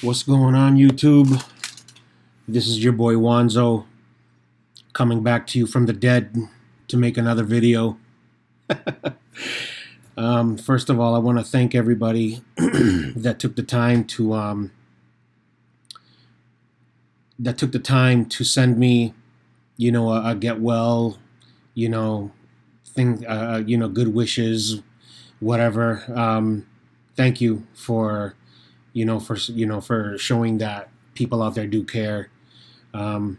What's going on, YouTube? This is your boy Wanzo coming back to you from the dead to make another video. First of all, I want to thank everybody that took the time to send me, a get well, good wishes, whatever. Thank you for showing that people out there do care. I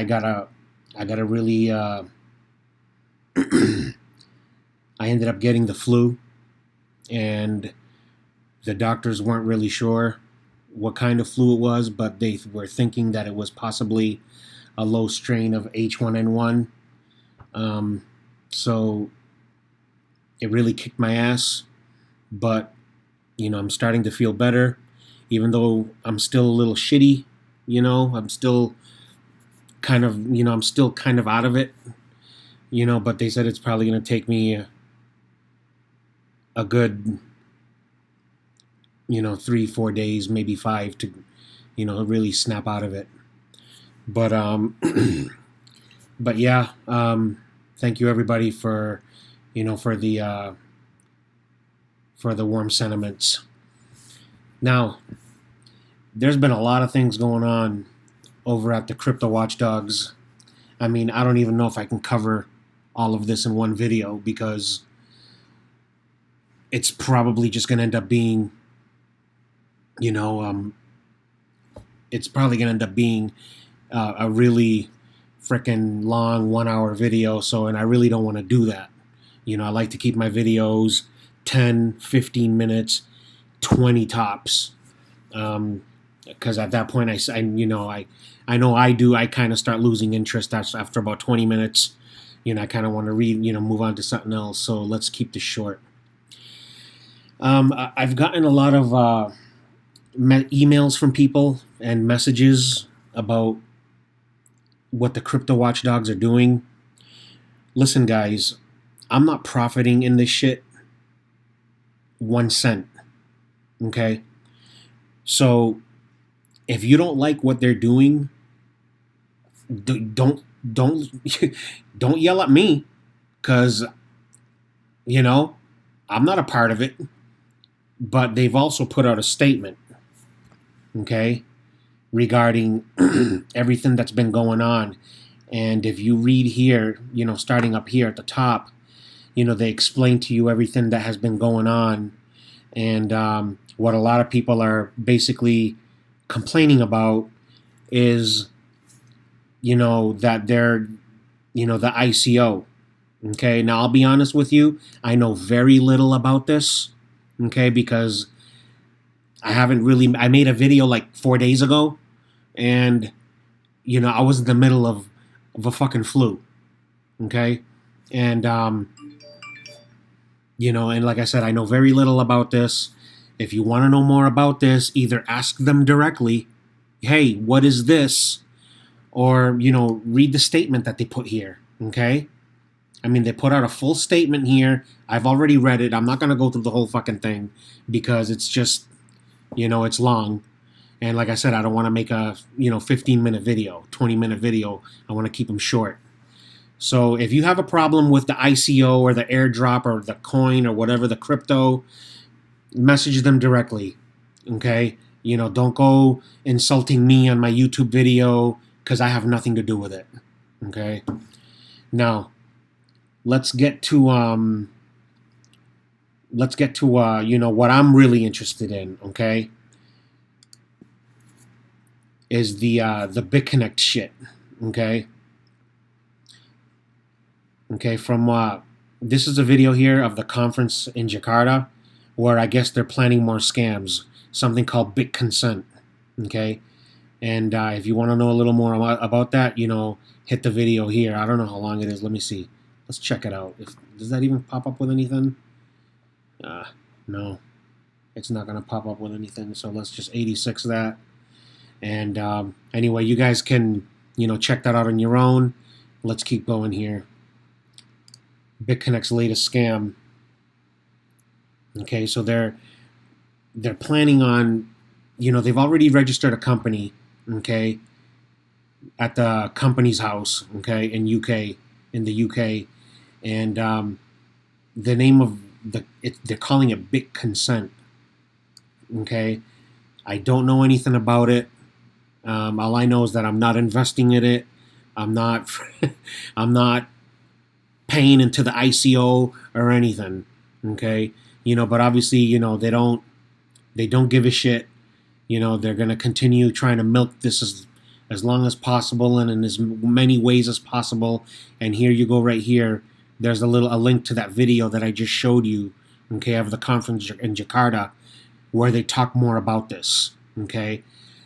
gotta really. I ended up getting the flu, and the doctors weren't really sure what kind of flu it was, but they were thinking that it was possibly a low strain of H1N1. So it really kicked my ass, but I'm starting to feel better, even though I'm still a little shitty. I'm still kind of out of it. But they said it's probably going to take me a good 3-4 days, maybe 5, to really snap out of it. But but yeah, thank you everybody for for the warm sentiments. Now, there's been a lot of things going on over at the Crypto Watchdogs. I mean, I don't even know if I can cover all of this in one video, because it's probably just going to end up being, it's probably going to end up being a really freaking long 1-hour video. And I really don't want to do that. I like to keep my videos 10, 15 minutes, 20 tops. Because at that point, I kind of start losing interest after about 20 minutes. I kind of want to move on to something else. So let's keep this short. I've gotten a lot of emails from people and messages about what the Crypto Watchdogs are doing. Listen, guys, I'm not profiting in this shit 1 cent. Okay? So if you don't like what they're doing, don't don't yell at me, because I'm not a part of it. But they've also put out a statement, okay, regarding everything that's been going on. And if you read here, starting up here at the top, they explain to you everything that has been going on, and what a lot of people are basically complaining about is, that they're, the ICO. Okay, now I'll be honest with you, I know very little about this. Okay, because I made a video like 4 days ago, and I was in the middle of a fucking flu. Okay, and and like I said, I know very little about this. If you want to know more about this, either ask them directly, hey, what is this? Or, read the statement that they put here. Okay? I mean, they put out a full statement here. I've already read it. I'm not going to go through the whole fucking thing, because it's just, it's long. And like I said, I don't want to make a, 15-minute video, 20-minute video. I want to keep them short. So if you have a problem with the ICO or the airdrop or the coin or whatever, the crypto, message them directly. Okay? Don't go insulting me on my YouTube video, because I have nothing to do with it. Okay? Now, let's get to what I'm really interested in, okay? Is the Bitconnect shit, okay? Okay, from this is a video here of the conference in Jakarta, where I guess they're planning more scams, something called BitConsent, okay? And if you want to know a little more about that, hit the video here. I don't know how long it is. Let me see. Let's check it out. Does that even pop up with anything? No, it's not going to pop up with anything. So let's just 86 that. And anyway, you guys can, check that out on your own. Let's keep going here. Bitconnect's latest scam. Okay, so they're planning on they've already registered a company, okay, at the company's house, okay, in the UK, and the name of they're calling it Bitconnect, okay. I don't know anything about it. All I know is that I'm not investing in it. I'm not, I'm not paying into the ICO or anything, okay. But obviously, they don't give a shit. They're gonna continue trying to milk this as long as possible and in as many ways as possible. And here you go, right here. There's a link to that video that I just showed you, okay, of the conference in Jakarta, where they talk more about this, okay.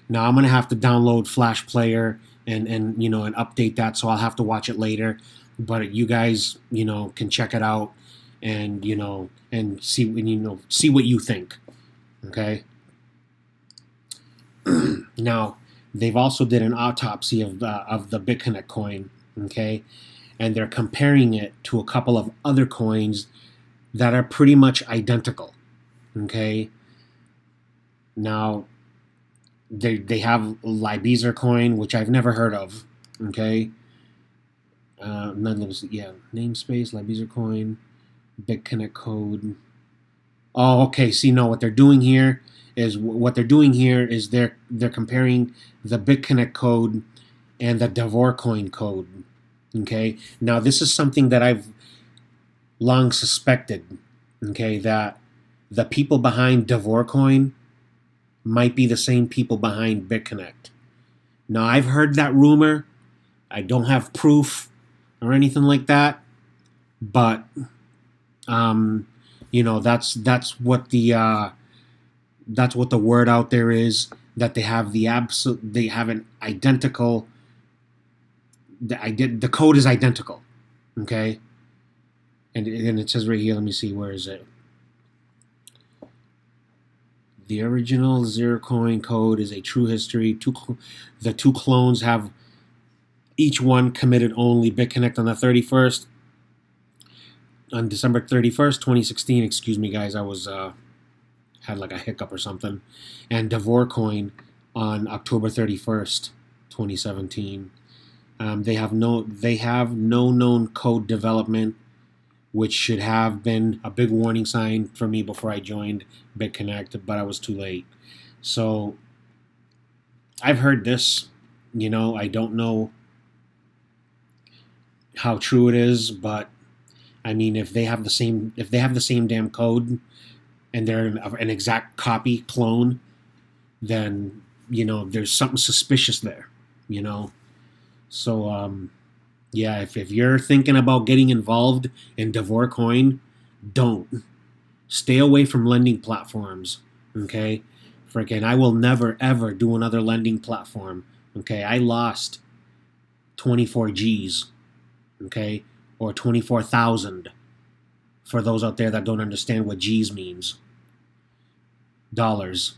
Now I'm gonna have to download Flash Player and update that, so I'll have to watch it later. But you guys, can check it out and see what you think, okay. Now, they've also did an autopsy of the Bitconnect coin, okay, and they're comparing it to a couple of other coins that are pretty much identical, okay. Now, they have Libezer coin, which I've never heard of, okay. Namespace Libezer coin, Bitconnect code. Oh, okay. See, no, what they're doing here is they're comparing the Bitconnect code and the Coin code. Okay. Now, this is something that I've long suspected. Okay, that the people behind Coin might be the same people behind Bitconnect. Now, I've heard that rumor. I don't have proof or anything like that, but that's what the word out there is, that they have they have an identical. The code is identical, okay, and it says right here. Let me see, where is it? The original Zero Coin code is a true history. The two clones have each one committed only Bitconnect on the 31st. On December 31st, 2016. Excuse me, guys. I was had like a hiccup or something. And Coin on October 31st, 2017. They have no known code development, which should have been a big warning sign for me before I joined Bitconnect, but I was too late. So I've heard this. I don't know how true it is, but I mean, if they have the same damn code and they're an exact copy clone, then there's something suspicious there. So yeah, if you're thinking about getting involved in Coin, don't. Stay away from lending platforms. Okay, freaking, I will never ever do another lending platform. Okay, I lost 24 G's. Okay, or 24,000. For those out there that don't understand what G's means. Dollars.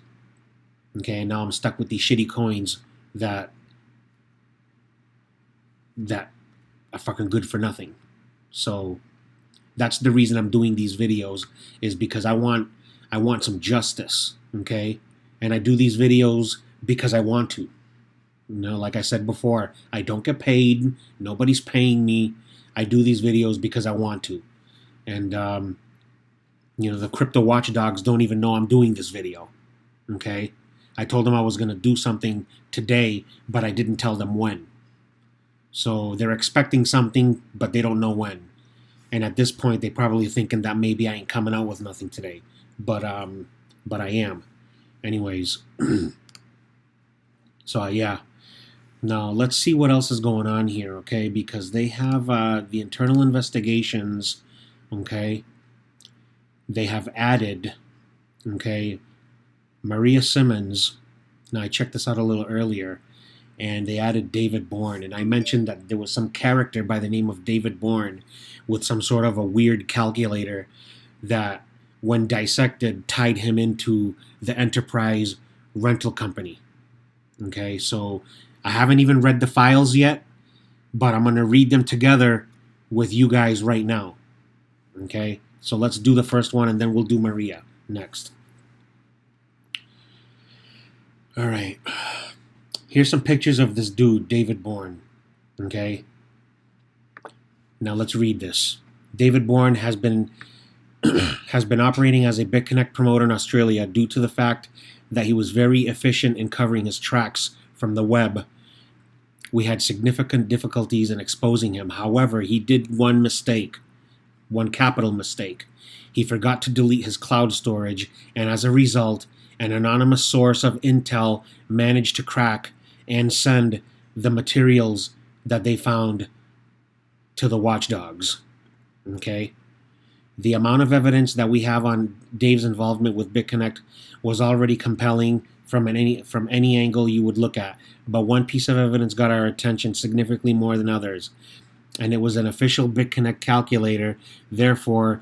Okay, and now I'm stuck with these shitty coins that are fucking good for nothing. So that's the reason I'm doing these videos, is because I want some justice, okay? And I do these videos because I want to. Like I said before, I don't get paid. Nobody's paying me. I do these videos because I want to. And the crypto watchdogs don't even know I'm doing this video, okay? I told them I was going to do something today, but I didn't tell them when. So they're expecting something, but they don't know when. And at this point, they're probably thinking that maybe I ain't coming out with nothing today. But I am. Anyways. So yeah. Now let's see what else is going on here, okay? Because they have the internal investigations, okay? They have added, okay, Maria Simmons. Now I checked this out a little earlier. And they added David Bourne. And I mentioned that there was some character by the name of David Bourne with some sort of a weird calculator that, when dissected, tied him into the Enterprise rental company. Okay, so I haven't even read the files yet, but I'm going to read them together with you guys right now. Okay, so let's do the first one and then we'll do Maria next. All right. Here's some pictures of this dude, David Bourne. Okay. Now let's read this. David Bourne has been operating as a Bitconnect promoter in Australia due to the fact that he was very efficient in covering his tracks from the web. We had significant difficulties in exposing him. However, he did one capital mistake. He forgot to delete his cloud storage, and as a result, an anonymous source of intel managed to crack and send the materials that they found to the watchdogs. Okay? The amount of evidence that we have on Dave's involvement with Bitconnect was already compelling from any angle you would look at, but one piece of evidence got our attention significantly more than others, and it was an official Bitconnect calculator. Therefore,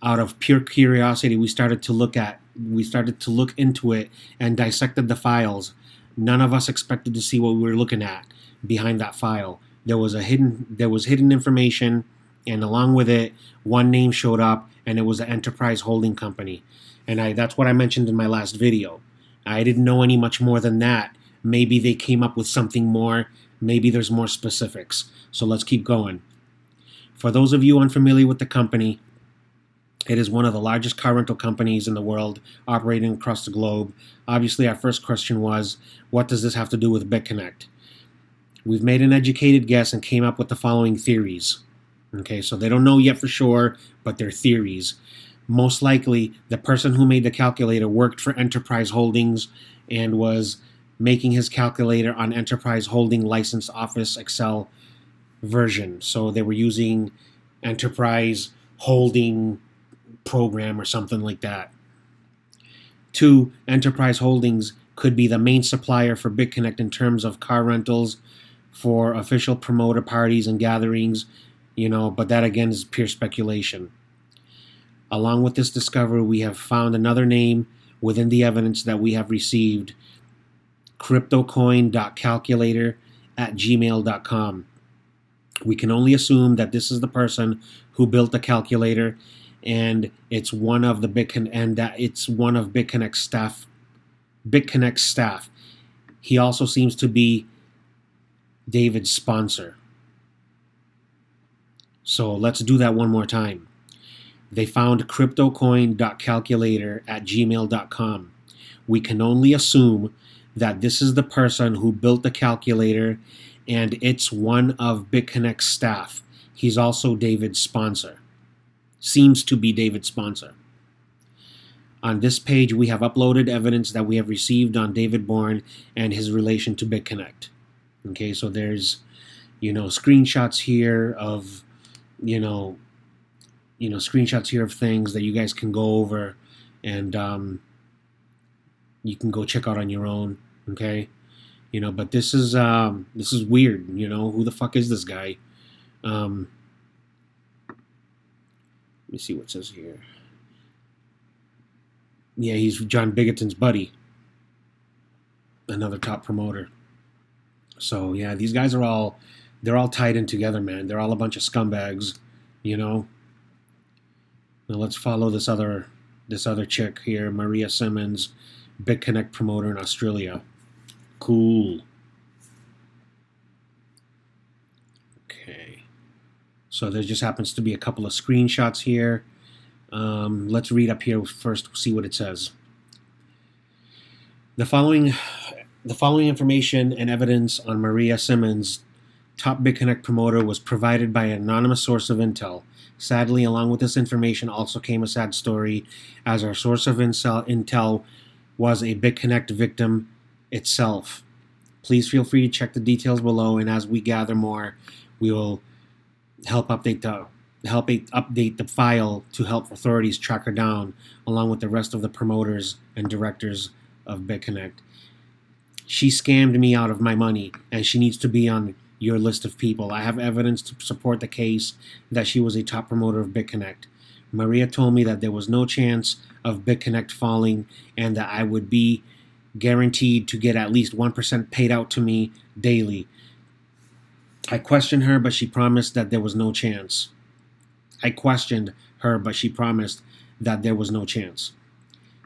out of pure curiosity, we started to look into it and dissected the files. None of us expected to see what we were looking at behind that file. There was hidden information, and along with it, one name showed up, and it was an enterprise holding company. And that's what I mentioned in my last video. I didn't know any much more than that. Maybe they came up with something more. Maybe there's more specifics. So let's keep going. For those of you unfamiliar with the company, it is one of the largest car rental companies in the world, operating across the globe. Obviously, our first question was, what does this have to do with Bitconnect? We've made an educated guess and came up with the following theories. Okay, so they don't know yet for sure, but they're theories. Most likely, the person who made the calculator worked for Enterprise Holdings and was making his calculator on Enterprise Holding License Office Excel version. So they were using Enterprise Holding program or something like that. 2, Enterprise Holdings could be the main supplier for Bitconnect in terms of car rentals for official promoter parties and gatherings, but that again is pure speculation. Along with this discovery, we have found another name within the evidence that we have received, cryptocoin.calculator@gmail.com. We can only assume that this is the person who built the calculator, and it's one of Bitconnect's staff. He also seems to be David's sponsor. So let's do that one more time. They found cryptocoin.calculator@gmail.com. We can only assume that this is the person who built the calculator, and it's one of Bitconnect's staff. He's also David's sponsor. Seems to be David's sponsor. On this page, we have uploaded evidence that we have received on David Bourne and his relation to Bitconnect. Okay, so there's, screenshots here of, screenshots here of things that you guys can go over and you can go check out on your own. Okay, but this is weird. Who the fuck is this guy? Let me see what it says here. Yeah, he's John Bigoton's buddy, another top promoter. So yeah, these guys they're all tied in together, man. They're all a bunch of scumbags, Now let's follow this other chick here, Maria Simmons, Bitconnect promoter in Australia. Cool. Okay. So there just happens to be a couple of screenshots here. Let's read up here first, see what it says. The following information and evidence on Maria Simmons, top Bitconnect promoter, was provided by an anonymous source of intel. Sadly, along with this information also came a sad story, as our source of intel was a Bitconnect victim itself. Please feel free to check the details below, and as we gather more, we will help update the file to help authorities track her down, along with the rest of the promoters and directors of Bitconnect. She scammed me out of my money, and she needs to be on your list of people. I have evidence to support the case that she was a top promoter of Bitconnect. Maria told me that there was no chance of Bitconnect falling, and that I would be guaranteed to get at least 1% paid out to me daily. I questioned her, but she promised that there was no chance.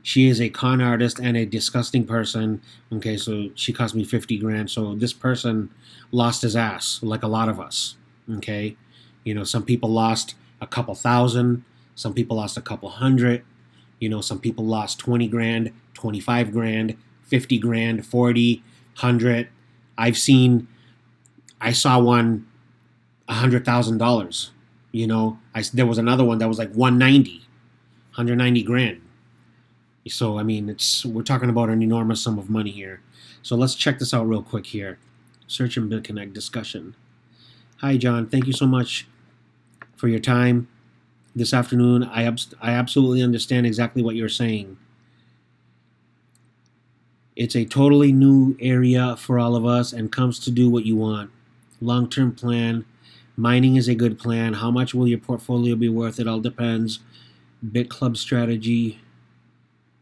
She is a con artist and a disgusting person. Okay, so she cost me 50 grand. So this person lost his ass, like a lot of us. Okay, some people lost a couple thousand, some people lost a couple hundred, some people lost 20 grand, 25 grand, 50 grand, 40, 100. I saw one $100,000. There was another one that was like 190 grand. So I mean, we're talking about an enormous sum of money here. So let's check this out real quick here. Search and Bitconnect discussion. Hi John, thank you so much for your time this afternoon. I absolutely understand exactly what you're saying. It's a totally new area for all of us and comes to do what you want. Long-term plan. Mining is a good plan. How much will your portfolio be worth? It all depends. Bit Club strategy.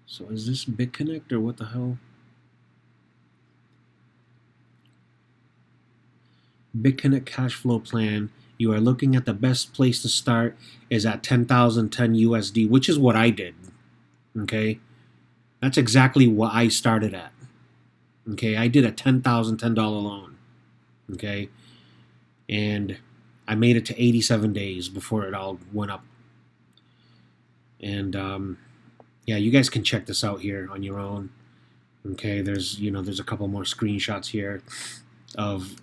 So is this Bitconnect or what the hell? Bitconnect cash flow plan. You are looking at the best place to start is at 10,010 USD, which is what I did. Okay? That's exactly what I started at. Okay? I did a $10,010 loan. Okay? And I made it to 87 days before it all went up. And yeah, you guys can check this out here on your own. Okay, there's a couple more screenshots here of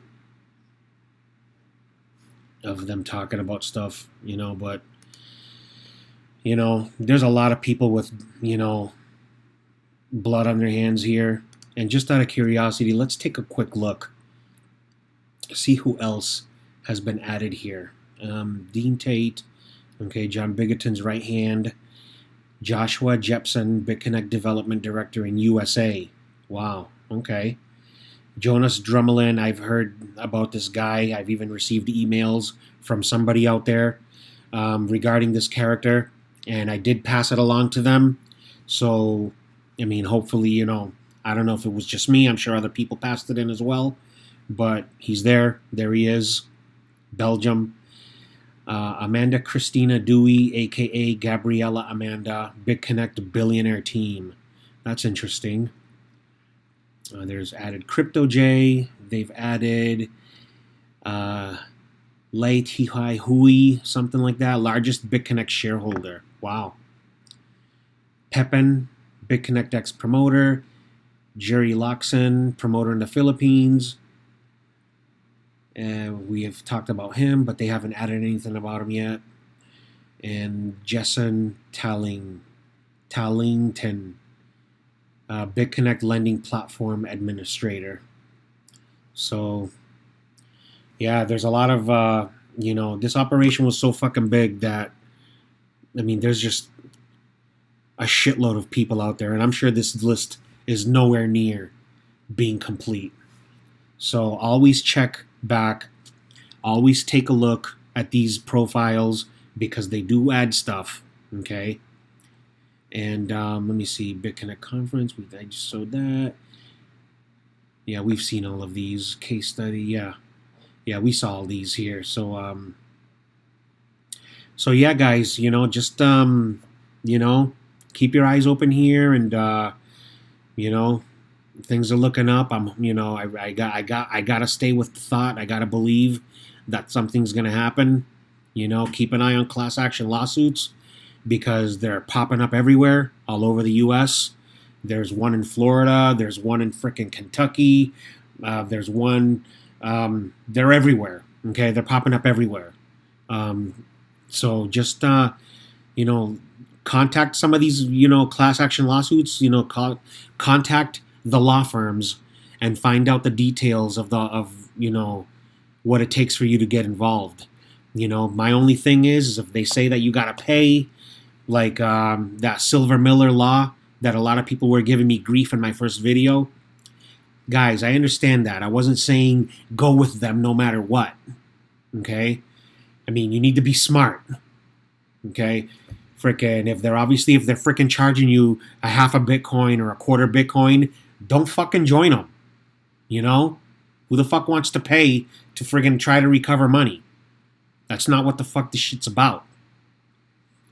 them talking about stuff, but there's a lot of people with blood on their hands here. And just out of curiosity, let's take a quick look, see who else has been added here. Dean Tate, okay, John Bigoton's right hand. Joshua Jepson, Bitconnect Development Director in USA. Wow, okay. Jonas Drummelin, I've heard about this guy. I've even received emails from somebody out there regarding this character, and I did pass it along to them. So, I mean, hopefully, I don't know if it was just me. I'm sure other people passed it in as well. But he's there. There he is. Belgium. Amanda Christina Dewey, a.k.a. Gabriella Amanda, Bitconnect Billionaire Team. That's interesting. There's added Crypto J. They've added Lei Tihai Hui, something like that. Largest Bitconnect shareholder. Wow. Pepin, Bitconnect X promoter. Jerry Loxon, promoter in the Philippines. We have talked about him, but they haven't added anything about him yet. And Jason Tallington, Bitconnect Lending Platform Administrator. So, yeah, there's a lot of, this operation was so fucking big that, I mean, there's just a shitload of people out there. And I'm sure this list is nowhere near being complete. So always check back, always take a look at these profiles because they do add stuff, okay? And let me see, Bitconnect Conference, I just showed that. Yeah, we've seen all of these. Case study, yeah, we saw all these here. So, yeah, guys, just, keep your eyes open here and, things are looking up. I gotta stay with the thought. I gotta believe that something's gonna happen. Keep an eye on class action lawsuits because they're popping up everywhere, all over the U.S. There's one in Florida. There's one in frickin' Kentucky. There's one. They're everywhere. Okay, they're popping up everywhere. So just contact some of these class action lawsuits. Contact the law firms and find out the details of what it takes for you to get involved. My only thing is if they say that you gotta pay, like that Silver Miller law that a lot of people were giving me grief in my first video. Guys, I understand that. I wasn't saying go with them no matter what. Okay? I mean, you need to be smart. Okay? Frickin', if they're frickin' charging you a half a Bitcoin or a quarter Bitcoin, don't fucking join them. Who the fuck wants to pay to friggin' try to recover money? That's not what the fuck this shit's about.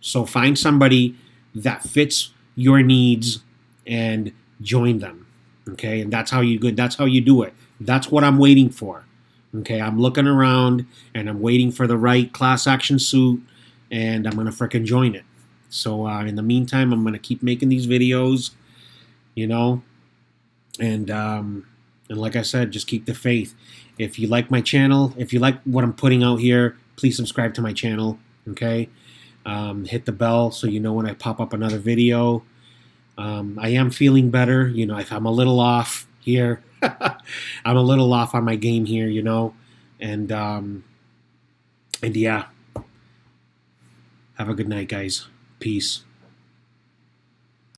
So find somebody that fits your needs and join them. Okay, and that's how you good. That's how you do it. That's what I'm waiting for. Okay, I'm looking around and I'm waiting for the right class action suit, and I'm gonna freaking join it. So in the meantime, I'm gonna keep making these videos, you know, and like I said, just keep the faith. If you like my channel, if you like what I'm putting out here, please subscribe to my channel. Okay, hit the bell so you know when I pop up another video. I am feeling better. You know, I'm a little off here. I'm a little off on my game here, you know, and yeah. Have a good night, guys. Peace.